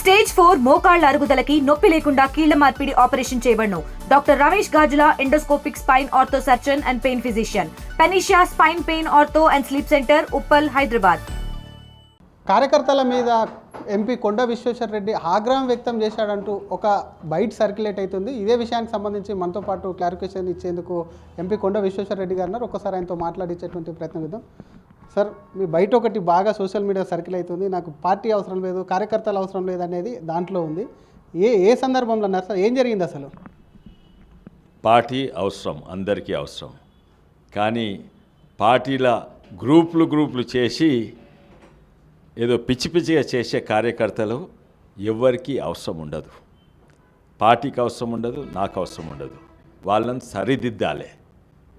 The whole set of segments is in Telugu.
స్టేజ్ 4 మోకాళ్ల అరుగుదలకి నొప్పి లేకుండా కీళ్ల మార్పిడి ఆపరేషన్ చేయబడును. Doctor Ramesh Gajula, endoscopic spine ortho surgeon and pain physician, పెనిషియా spine pain ortho and sleep centre, Uppal, Hyderabad. కార్యకర్తల మీద ఎంపీ కొండ విశ్వేశ్వర్ రెడ్డి ఆగ్రహం వ్యక్తం చేశాడంటూ ఒక బైట్ సర్క్యులేట్ అవుతుంది. ఇదే విషయానికి సంబంధించి మనతో పాటు క్లారిఫికేషన్ ఇచ్చేందుకు ఎంపీ కొండ విశ్వేశ్వర్ రెడ్డి గారు ఉన్నారు. ఒకసారి ఆయనతో మాట్లాడించేటువంటి ప్రయత్నం చేద్దాం. సార్, మీ బయట ఒకటి బాగా సోషల్ మీడియా సర్కిల్ అవుతుంది, నాకు పార్టీ అవసరం లేదు, కార్యకర్తలు అవసరం లేదు అనేది దాంట్లో ఉంది. ఏ సందర్భంలో అన్నారు సార్? ఏం జరిగింది అసలు? పార్టీ అవసరం, అందరికీ అవసరం. కానీ పార్టీల గ్రూపులు చేసి ఏదో పిచ్చి పిచ్చిగా చేసే కార్యకర్తలు ఎవరికి అవసరం ఉండదు. పార్టీకి అవసరం ఉండదు, నాకు అవసరం ఉండదు. వాళ్ళని సరిదిద్దాలి,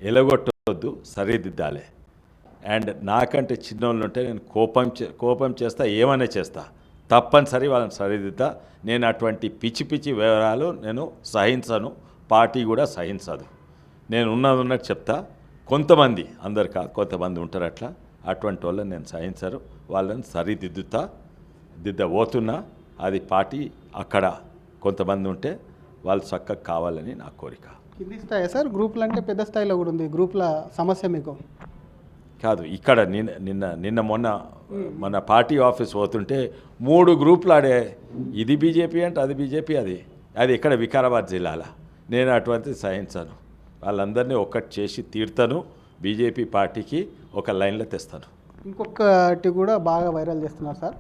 ఎలగొట్టవద్దు, సరిదిద్దాలి. అండ్ నాకంటే చిన్నోళ్ళు ఉంటే నేను కోపం చేస్తా, ఏమైనా చేస్తా, తప్పనిసరి వాళ్ళని సరిదిద్దా. నేను అటువంటి పిచ్చి వివరాలు నేను సహించను, పార్టీ కూడా సహించదు. నేను ఉన్నట్టు చెప్తా. కొంతమంది, అందరు కాదు, కొంతమంది ఉంటారు అట్లా, అటువంటి వాళ్ళని నేను సహించరు. వాళ్ళని దిద్దబోతున్నా. అది పార్టీ అక్కడ కొంతమంది ఉంటే వాళ్ళు చక్కగా కావాలని నా కోరిక. కింది స్థాయి సార్, గ్రూపులు అంటే పెద్ద స్థాయిలో కూడా ఉంది. గ్రూపుల సమస్య మీకు కాదు. ఇక్కడ నిన్న మొన్న మన పార్టీ ఆఫీస్ పోతుంటే 3 గ్రూపులు ఆడే, ఇది బీజేపీ అంటే అది బీజేపీ, అది ఇక్కడ వికారాబాద్ జిల్లాలో. నేను అటువంటిది సహించాను. వాళ్ళందరినీ ఒక్కటి చేసి తీర్తాను. బీజేపీ పార్టీకి ఒక లైన్లో తెస్తాను. ఇంకొకటి కూడా బాగా వైరల్ చేస్తున్నారు సార్.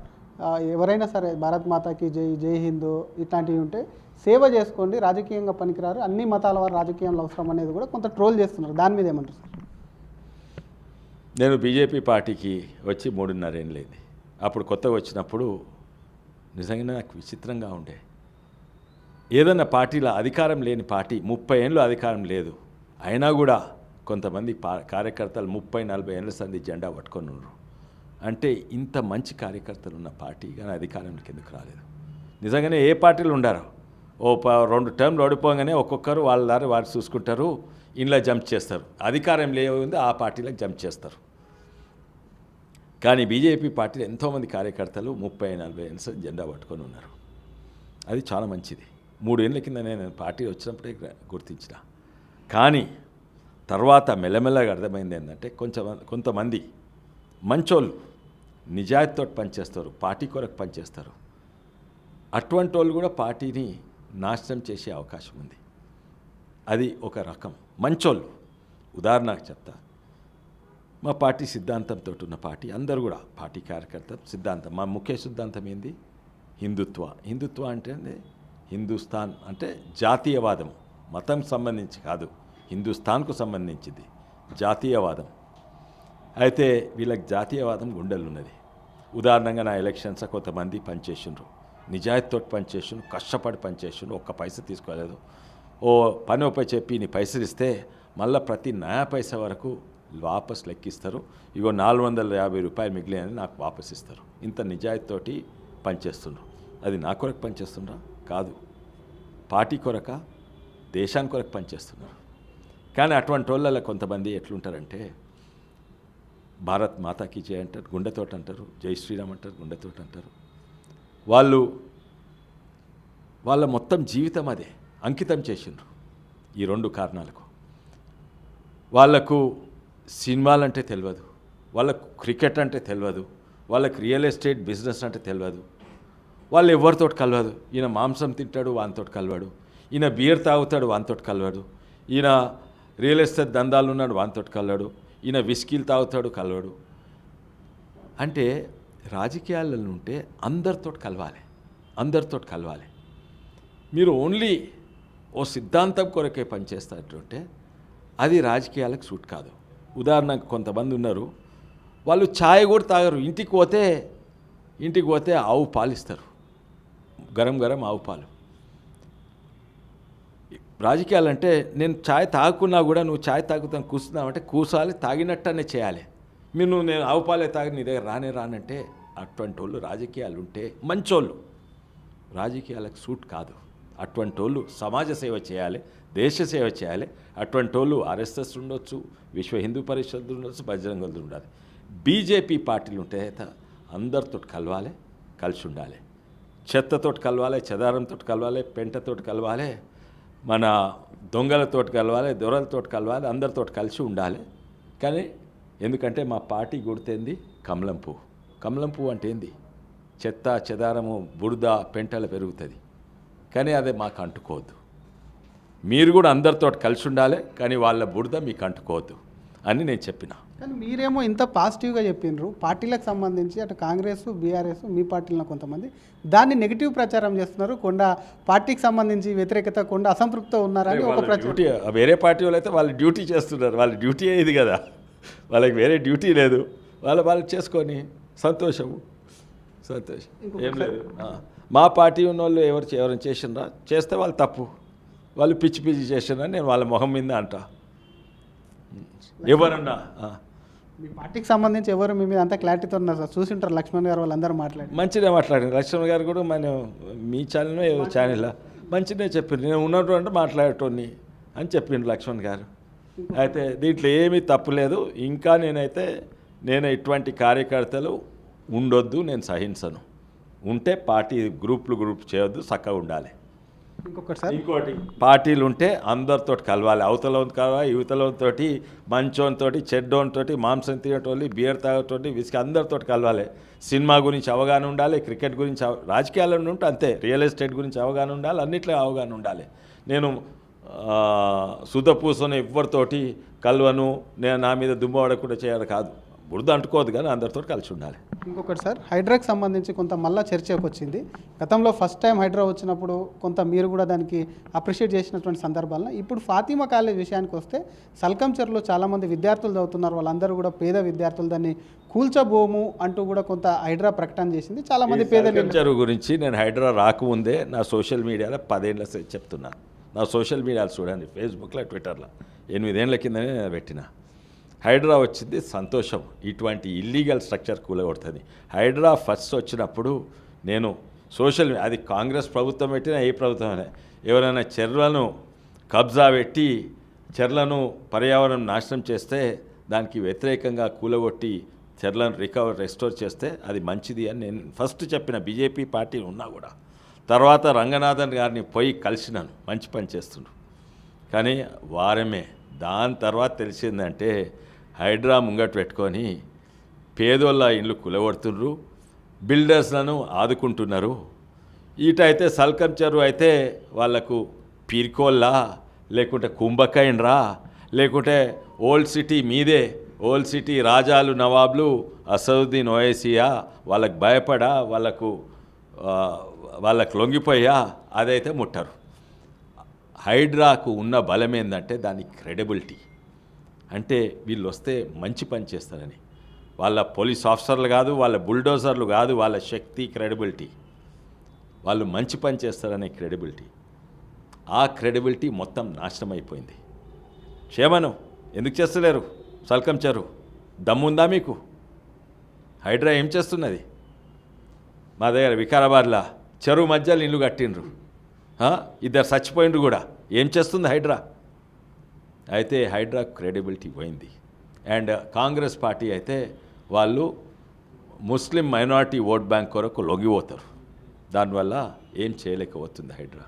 ఎవరైనా సరే భారత్ మాతాకి జై, జై హిందూ ఇట్లాంటివి ఉంటే సేవ చేసుకోండి, రాజకీయంగా పనికిరారు, అన్ని మతాల వారు రాజకీయంలో అవసరం అనేది కూడా కొంత ట్రోల్ చేస్తున్నారు. దాని మీద ఏమంటారు సార్? నేను బీజేపీ పార్టీకి వచ్చి 3.5 ఏళ్ళు అయింది. అప్పుడు కొత్తగా వచ్చినప్పుడు నిజంగానే నాకు విచిత్రంగా ఉండే. ఏదన్నా పార్టీలో అధికారం లేని పార్టీ, 30 ఏళ్ళు అధికారం లేదు, అయినా కూడా కొంతమంది కార్యకర్తలు 30-40 ఏళ్ళ సంది జెండా పట్టుకొని ఉన్నారు. అంటే ఇంత మంచి కార్యకర్తలు ఉన్న పార్టీ కానీ అధికారంలోకి ఎందుకు రాలేదు? నిజంగానే ఏ పార్టీలు ఉండారో 2 టర్మ్లు ఓడిపోగానే ఒక్కొక్కరు వాళ్ళ దారి వారు చూసుకుంటారు, ఇంట్లో జంప్ చేస్తారు. అధికారం లేవుంది ఆ పార్టీలకు జంప్ చేస్తారు. కానీ బీజేపీ పార్టీలో ఎంతోమంది కార్యకర్తలు 30-40 ఏళ్ళ జెండా పట్టుకొని ఉన్నారు. అది చాలా మంచిది. 3 ఏళ్ళ కింద నేను పార్టీ వచ్చినప్పుడే గుర్తించిన. కానీ తర్వాత మెల్లమెల్లగా అర్థమైంది ఏంటంటే కొంతమంది మంచోళ్ళు నిజాయితీతో పనిచేస్తారు, పార్టీ కొరకు పనిచేస్తారు. అటువంటి వాళ్ళు కూడా పార్టీని నాశనం చేసే అవకాశం ఉంది. అది ఒక రకం మంచోళ్ళు. ఉదాహరణకు చెప్తా, మా పార్టీ సిద్ధాంతంతో ఉన్న పార్టీ, అందరూ కూడా పార్టీ కార్యకర్త సిద్ధాంతం, మా ముఖ్య సిద్ధాంతం ఏంది? హిందుత్వ అంటే హిందుస్థాన్ అంటే జాతీయవాదం, మతం సంబంధించి కాదు, హిందుస్థాన్కు సంబంధించింది జాతీయవాదం. అయితే వీళ్ళకి జాతీయవాదం గుండెలు ఉన్నది. ఉదాహరణంగా నా ఎలక్షన్స్ కొంతమంది పనిచేసిండ్రు, నిజాయితీతో పనిచేసిండ్రు, కష్టపడి పనిచేసిండ్రు, ఒక్క పైసా తీసుకోలేదు. పని చెప్పి నీ పైసలు ఇస్తే మళ్ళీ ప్రతి నయా పైసా వరకు వాపస్ లెక్కిస్తారు. ఇగో 450 రూపాయలు మిగిలినని నాకు వాపస్ ఇస్తారు. ఇంత నిజాయితీతోటి పనిచేస్తుండ్రు. అది నా కొరకు పనిచేస్తుండ్రా? కాదు, పార్టీ కొరక, దేశానికి కొరకు పనిచేస్తున్నారు. కానీ అటువంటి వాళ్ళలో కొంతమంది ఎట్లుంటారంటే భారత్ మాతాకి జై అంటారు, గుండెతోటి అంటారు, జై శ్రీరామ్ అంటారు, గుండెతోటి అంటారు. వాళ్ళ మొత్తం జీవితం అదే అంకితం చేసిండ్రు. ఈ 2 కారణాలకు. వాళ్ళకు సినిమాలంటే తెలియదు, వాళ్ళకు క్రికెట్ అంటే తెలియదు, వాళ్ళకి రియల్ ఎస్టేట్ బిజినెస్ అంటే తెలియదు, వాళ్ళు ఎవరితోటి కలవదు. ఈయన మాంసం తింటాడు, వానితోటి కలవాడు, ఈయన బీర్ తాగుతాడు, వానితోటి కలవాడు, ఈయన రియల్ ఎస్టేట్ దందాలు ఉన్నాడు, వానితోటి కలవాడు, ఈయన విస్కీలు తాగుతాడు, కలవాడు. అంటే రాజకీయాలలో ఉంటే అందరితోటి కలవాలి. మీరు ఓన్లీ ఓ సిద్ధాంతం కొరకే పనిచేస్తారంటే అది రాజకీయాలకు సూట్ కాదు. ఉదాహరణకు కొంతమంది ఉన్నారు, వాళ్ళు ఛాయ్ కూడా తాగరు, ఇంటికి పోతే ఆవు పాలు ఇస్తారు, గరం ఆవు పాలు. రాజకీయాలంటే నేను ఛాయ్ తాగుకున్నా కూడా నువ్వు ఛాయ్ తాగుతాను కూర్చున్నావంటే కూర్చోాలి, తాగినట్టనే చేయాలి. నేను ఆవు పాలే తాగి నీ దగ్గర రానంటే అటువంటి వాళ్ళు రాజకీయాలు ఉంటే మంచోళ్ళు. రాజకీయాలకు సూట్ కాదు. అటువంటి వాళ్ళు సమాజ సేవ చేయాలి, దేశ సేవ చేయాలి. అటువంటి వాళ్ళు ఆర్ఎస్ఎస్ ఉండొచ్చు, విశ్వ హిందూ పరిషత్ ఉండొచ్చు, బజరంగ దళ్ ఉండాలి. బీజేపీ పార్టీలు ఉంటే అందరితో కలవాలి, కలిసి ఉండాలి. చెత్తతోటి కలవాలి, చెదారంతో కలవాలి, పెంటతోటి కలవాలి, మన దొంగలతోటి కలవాలి, దొరలతోటి కలవాలి, అందరితో కలిసి ఉండాలి. కానీ ఎందుకంటే మా పార్టీ గుర్తేంది కమలం పువ్వు. కమలం పువ్వు అంటే ఏంది? చెత్త చెదారము బురద పెంటలు పెరుగుతుంది, కానీ అదే మాకు అంటుకోవద్దు. మీరు కూడా అందరితో కలిసి ఉండాలి, కానీ వాళ్ళ బురద మీకు అంటుకోవద్దు అని నేను చెప్పిన. కానీ మీరేమో ఇంత పాజిటివ్గా చెప్పిండ్రు, పార్టీలకు సంబంధించి అటు కాంగ్రెస్ బీఆర్ఎస్ మీ పార్టీలో కొంతమంది దాన్ని నెగిటివ్ ప్రచారం చేస్తున్నారు. కొండ పార్టీకి సంబంధించి వ్యతిరేకత, కొండ అసంతృప్తితో ఉన్నారని ఒక డ్యూటీ. వేరే పార్టీ వాళ్ళు అయితే వాళ్ళు డ్యూటీ చేస్తున్నారు, వాళ్ళ డ్యూటీ ఇది కదా, వాళ్ళకి వేరే డ్యూటీ లేదు, వాళ్ళు చేసుకొని సంతోషం ఏం లేదు. మా పార్టీ ఉన్న వాళ్ళు ఎవరైనా చేసినరా చేస్తే వాళ్ళు తప్పు, వాళ్ళు పిచ్చి పిచ్చి చేసినా నేను వాళ్ళ మొహం మీద అంటా. ఎవరన్నా మీ పార్టీకి సంబంధించి ఎవరు మీ మీద అంతా క్లారిటీతో ఉన్నారు సార్, చూసింటారు లక్ష్మణ్ గారు వాళ్ళందరూ మంచిగా మాట్లాడారు. లక్ష్మణ్ గారు కూడా మనం మీ ఛానల్లో ఏదో ఛానల్లో మంచిగా చెప్పారు, నేను ఉన్నట్టు అంటే మాట్లాడేటోని అని చెప్పిండు లక్ష్మణ్ గారు. అయితే దీంట్లో ఏమీ తప్పులేదు. ఇంకా నేను ఇటువంటి కార్యకర్తలు ఉండొద్దు, నేను సహించను. ఉంటే పార్టీ గ్రూప్ చేయొద్దు, చక్కగా ఉండాలి. ఇంకోటి పార్టీలు ఉంటే అందరితో కలవాలి, అవతలతో కలవాలి, యువతలతోటి, మంచోనితోటి, చెడ్డోనితోటి, మాంసం తినేటోళ్ళు, బియర్ తాగేటోటి, విసికి అందరితో కలవాలి. సినిమా గురించి అవగాహన ఉండాలి, క్రికెట్ గురించి రాజకీయాల్లో ఉంటే అంతే, రియల్ ఎస్టేట్ గురించి అవగాహన ఉండాలి, అన్నిట్లో అవగాహన ఉండాలి. నేను సుధపూసను ఎవరితోటి కలవను, నేను నా మీద దుమ్ము పడకుండా చేయాలి కాదు, బురద అంటుకోదు, కానీ అందరితో కలిసి ఉండాలి. ఇంకొకటి సార్, హైడ్రాకి సంబంధించి కొంత మళ్ళీ చర్చకు వచ్చింది. గతంలో ఫస్ట్ టైం హైడ్రా వచ్చినప్పుడు కొంత మీరు కూడా దానికి అప్రిషియేట్ చేసినటువంటి సందర్భాలను, ఇప్పుడు ఫాతిమా కాలేజ్ విషయానికి వస్తే సల్కంచర్లో చాలామంది విద్యార్థులు చదువుతున్నారు, వాళ్ళందరూ కూడా పేద విద్యార్థులు, దాన్ని కూల్చబోము అంటూ కూడా కొంత హైడ్రా ప్రకటన చేసింది. చాలామంది పేద సల్కంచర్ గురించి నేను హైడ్రా రాకముందే నా సోషల్ మీడియాలో 10 ఏళ్ళ చెప్తున్నాను. నా సోషల్ మీడియాలో చూడండి, ఫేస్బుక్లో, ట్విట్టర్లో 8 ఏళ్ళ కిందనే నేను పెట్టిన. హైడ్రా వచ్చింది సంతోషం, ఇటువంటి ఇల్లీగల్ స్ట్రక్చర్ కూలగొడుతుంది. హైడ్రా ఫస్ట్ వచ్చినప్పుడు నేను అది కాంగ్రెస్ ప్రభుత్వం పెట్టినా ఏ ప్రభుత్వమైనా ఎవరైనా చెర్లను కబ్జా పెట్టి చెర్లను పర్యావరణం నాశనం చేస్తే దానికి వ్యతిరేకంగా కూలగొట్టి చెర్లను రెస్టోర్ చేస్తే అది మంచిది అని నేను ఫస్ట్ చెప్పిన. బీజేపీ పార్టీ ఉన్నా కూడా తర్వాత రంగనాథన్ గారిని పోయి కలిసినాను, మంచి పని చేస్తుండ్రు. కానీ వారమే దాని తర్వాత తెలిసిందంటే హైడ్రా ముంగట పెట్టుకొని పేదోళ్ళ ఇండ్లు కులగొడుతున్నారు, బిల్డర్స్లను ఆదుకుంటున్నారు. ఇటైతే సల్కంచరు అయితే వాళ్లకు పీర్కోల్లా, లేకుంటే కుంభకైన్రా, లేకుంటే ఓల్డ్ సిటీ మీదే, ఓల్డ్ సిటీ రాజాలు నవాబ్లు అసదుద్దీన్ ఓవైసీయా, వాళ్ళకు భయపడా, వాళ్ళకు లొంగిపోయా, అదైతే ముట్టరు. హైడ్రాకు ఉన్న బలం ఏంటంటే దాని క్రెడిబిలిటీ. అంటే వీళ్ళు వస్తే మంచి పని చేస్తారని, వాళ్ళ పోలీస్ ఆఫీసర్లు కాదు, వాళ్ళ బుల్డోజర్లు కాదు, వాళ్ళ శక్తి క్రెడిబిలిటీ, వాళ్ళు మంచి పని చేస్తారనే క్రెడిబిలిటీ. ఆ క్రెడిబిలిటీ మొత్తం నాశనం అయిపోయింది. క్షేమను ఎందుకు చేస్తలేరు? సల్కంచరు దమ్ముందా మీకు? హైడ్రా ఏం చేస్తున్నది? మా దగ్గర వికారాబాద్లో చెరువు మధ్యలో ఇల్లు కట్టిండ్రు, 2 చచ్చిపోయిండ్రు కూడా. ఏం చేస్తుంది హైడ్రా? అయితే హైడ్రా క్రెడిబిలిటీ పోయింది. అండ్ కాంగ్రెస్ పార్టీ అయితే వాళ్ళు ముస్లిం మైనారిటీ ఓట్ బ్యాంక్ కొరకు లొంగిపోతారు, దానివల్ల ఏం చేయలేకపోతుంది హైడ్రా.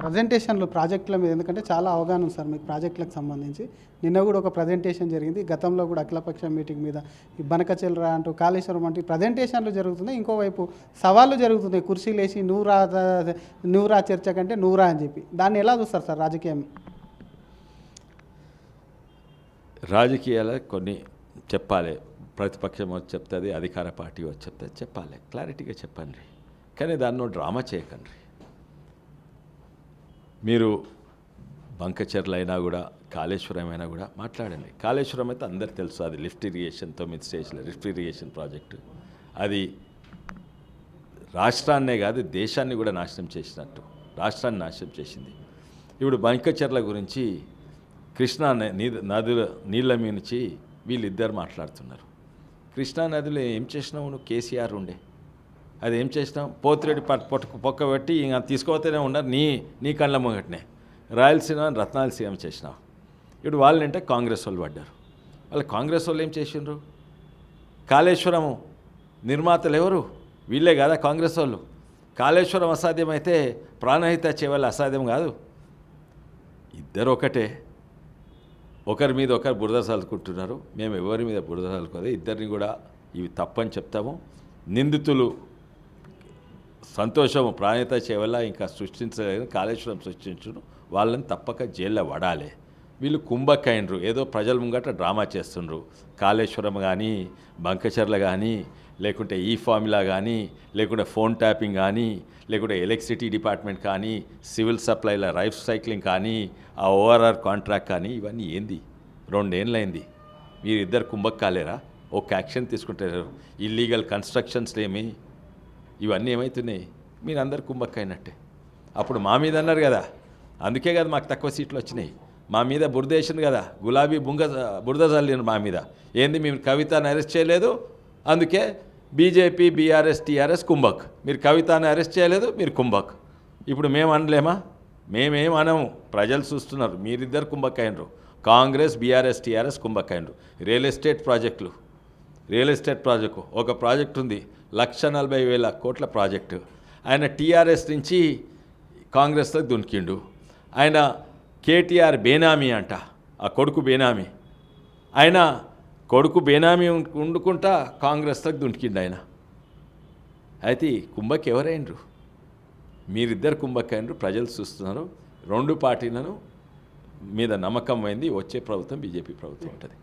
ప్రజెంటేషన్లు ప్రాజెక్టుల మీద, ఎందుకంటే చాలా అవగాహన ఉంది సార్ మీకు ప్రాజెక్టులకు సంబంధించి. నిన్న కూడా ఒక ప్రజెంటేషన్ జరిగింది, గతంలో కూడా అఖిలపక్ష మీటింగ్ మీద ఈ బనకచెల్రా అంటూ, కాళేశ్వరం అంటూ ప్రజెంటేషన్లు జరుగుతున్నాయి. ఇంకోవైపు సవాళ్ళు జరుగుతున్నాయి, కుర్చీలు వేసి నూరా చర్చ కంటే నూరా అని చెప్పి. దాన్ని ఎలా చూస్తారు సార్ రాజకీయం? రాజకీయాలు కొన్ని చెప్పాలి, ప్రతిపక్షం వచ్చి చెప్తుంది, అధికార పార్టీ వచ్చి చెప్తే చెప్పాలి, క్లారిటీగా చెప్పండి. కానీ దాన్ని డ్రామా చేయకండి. మీరు బంకచెర్ల అయినా కూడా, కాళేశ్వరం అయినా కూడా మాట్లాడండి. కాళేశ్వరం అయితే అందరికి తెలుసు, అది లిఫ్ట్ ఇరిగేషన్, 9 స్టేజ్ల లిఫ్ట్ ఇరిగేషన్ ప్రాజెక్టు. అది రాష్ట్రాన్నే కాదు దేశాన్ని కూడా నాశనం చేసినట్టు, రాష్ట్రాన్ని నాశనం చేసింది. ఇప్పుడు బంకచెర్ల గురించి కృష్ణా నీళ్ళ మీద నుంచి వీళ్ళిద్దరు మాట్లాడుతున్నారు. కృష్ణా నదిలో ఏం చేసినావు నువ్వు? కేసీఆర్ ఉండే, అది ఏం చేసినావు? పోతిరెడ్డి పొక్క పెట్టి ఇంకా తీసుకోపోతేనే ఉన్నారు నీ కళ్ళ ముంగటనే. రాయలసీమ రత్నాలసీమ చేసినావు. ఇప్పుడు వాళ్ళంటే కాంగ్రెస్ వాళ్ళు పడ్డారు. వాళ్ళు కాంగ్రెస్ వాళ్ళు ఏం చేసిండ్రు? కాళేశ్వరము నిర్మాతలు ఎవరు? వీళ్ళే కదా కాంగ్రెస్ వాళ్ళు. కాళేశ్వరం అసాధ్యమైతే ప్రాణహిత చేవల్ల అసాధ్యం కాదు. ఇద్దరు ఒకటే, ఒకరి మీద ఒకరు బురద చల్లుకుంటున్నారు. మేము ఎవరి మీద బురద చల్లుకోలేదు, ఇద్దరిని కూడా ఇవి తప్పని చెప్తాము. నిందితులు సంతోషము ప్రాణహిత చేవల్ల ఇంకా సృష్టించలేదు, కాళేశ్వరం సృష్టించును, వాళ్ళని తప్పక జైల్లో పడాలి. వీళ్ళు కుంభకైనరు, ఏదో ప్రజల ముంగట డ్రామా చేస్తుండ్రు. కాళేశ్వరం కానీ, బంకచర్ల కానీ, లేకుంటే ఈ ఫార్ములా కానీ, లేకుంటే ఫోన్ ట్యాపింగ్ కానీ, లేకుంటే ఎలక్ట్రిసిటీ డిపార్ట్మెంట్ కానీ, సివిల్ సప్లైల లైఫ్ సైక్లింగ్ కానీ, ఆ ఓఆర్ఆర్ కాంట్రాక్ట్ కానీ, ఇవన్నీ ఏంది? 2 ఏళ్ళైంది. మీరు ఇద్దరు కుంభక్ కాలేరా? ఒక యాక్షన్ తీసుకుంటారు. ఇల్లీగల్ కన్స్ట్రక్షన్స్లో ఏమి ఇవన్నీ ఏమవుతున్నాయి? మీరు అందరు కుంభక్ అయినట్టే. అప్పుడు మా మీద అన్నారు కదా, అందుకే కదా మాకు తక్కువ సీట్లు వచ్చినాయి. మా మీద బురదేసింది కదా, గులాబీ బురద చల్లిన మా మీద. ఏంది, మేము కవితను అరెస్ట్ చేయలేదు, అందుకే బీజేపీ, బీఆర్ఎస్, టీఆర్ఎస్ కుంభక్. మీరు కవితను అరెస్ట్ చేయలేదు, మీరు కుంభక్. ఇప్పుడు మేము అనలేమా? మేమేం అనము, ప్రజలు చూస్తున్నారు. మీరిద్దరు కుంభక్ అయినరు. కాంగ్రెస్, బీఆర్ఎస్, టీఆర్ఎస్ కుంభక్ అయినరు. రియల్ ఎస్టేట్ ప్రాజెక్టు ఒక ప్రాజెక్ట్ ఉంది, 1,40,000 కోట్ల ప్రాజెక్టు. ఆయన టీఆర్ఎస్ నుంచి కాంగ్రెస్లోకి దునికిండు. ఆయన కేటీఆర్ బేనామీ అంట, ఆ కొడుకు బేనామీ. ఆయన కొడుకు బేనామీ వండుకుంటా కాంగ్రెస్లోకి దునికిండు ఆయన. అయితే కుంభక్ ఎవరైనరు? మీరిద్దరు కుంభక్ అయినరు. ప్రజలు చూస్తున్నారు. 2 పార్టీలను మీద నమ్మకం అయింది. వచ్చే ప్రభుత్వం బీజేపీ ప్రభుత్వం ఉంటుంది.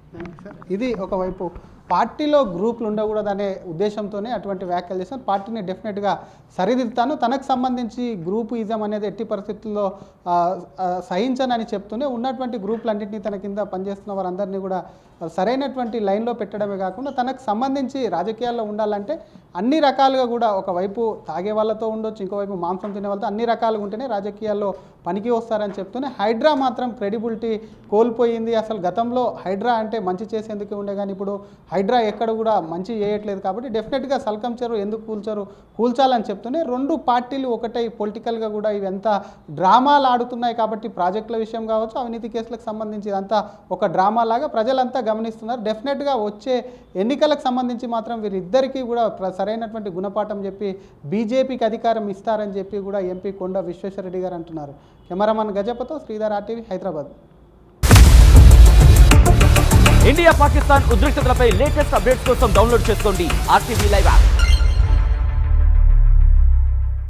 ఇది ఒకవైపు పార్టీలో గ్రూపులు ఉండకూడదనే ఉద్దేశంతోనే అటువంటి వ్యాఖ్యలు చేశాను. పార్టీని డెఫినెట్గా సరిదిద్దుతాను, తనకు సంబంధించి గ్రూపు ఇజం అనేది ఎట్టి పరిస్థితుల్లో సహించనని చెప్తూనే ఉన్నటువంటి గ్రూపులన్నింటినీ తన కింద పనిచేస్తున్న వారందరినీ కూడా సరైనటువంటి లైన్లో పెట్టడమే కాకుండా తనకు సంబంధించి రాజకీయాల్లో ఉండాలంటే అన్ని రకాలుగా కూడా ఒకవైపు తాగే వాళ్ళతో ఉండొచ్చు, ఇంకోవైపు మాంసం తినే వాళ్ళతో అన్ని రకాలుగా ఉంటేనే రాజకీయాల్లో పనికి వస్తారని చెప్తూనే హైడ్రా మాత్రం క్రెడిబిలిటీ కోల్పోయింది. అసలు గతంలో హైడ్రా అంటే మంచి చేసేందుకు ఉండే, కానీ ఇప్పుడు హైడ్రా ఎక్కడ కూడా మంచి చేయట్లేదు. కాబట్టి డెఫినెట్గా సల్కం చెరువు ఎందుకు కూల్చాలని చెప్తూనే 2 పార్టీలు ఒకటై పొలిటికల్గా కూడా ఇవి ఎంత డ్రామాలు ఆడుతున్నాయి. కాబట్టి ప్రాజెక్టుల విషయం కావచ్చు, అవినీతి కేసులకు సంబంధించి ఇదంతా ఒక డ్రామా లాగా ప్రజలంతా గమనిస్తున్నారు. డెఫినెట్గా వచ్చే ఎన్నికలకు సంబంధించి మాత్రం వీరిద్దరికీ కూడా సరైనటువంటి గుణపాఠం చెప్పి బీజేపీకి అధికారం ఇస్తారని చెప్పి కూడా ఎంపీ కొండ విశ్వేశ్వరరెడ్డి గారు అంటున్నారు. కెమెరామన్ గజపతో శ్రీధర్, RTV, హైదరాబాద్. ఇండియా పాకిస్తాన్ ఉద్రిక్తతలపై లేటెస్ట్ అప్డేట్స్ కోసం డౌన్లోడ్ చేసుకోండి RTV లైవ్ యాప్.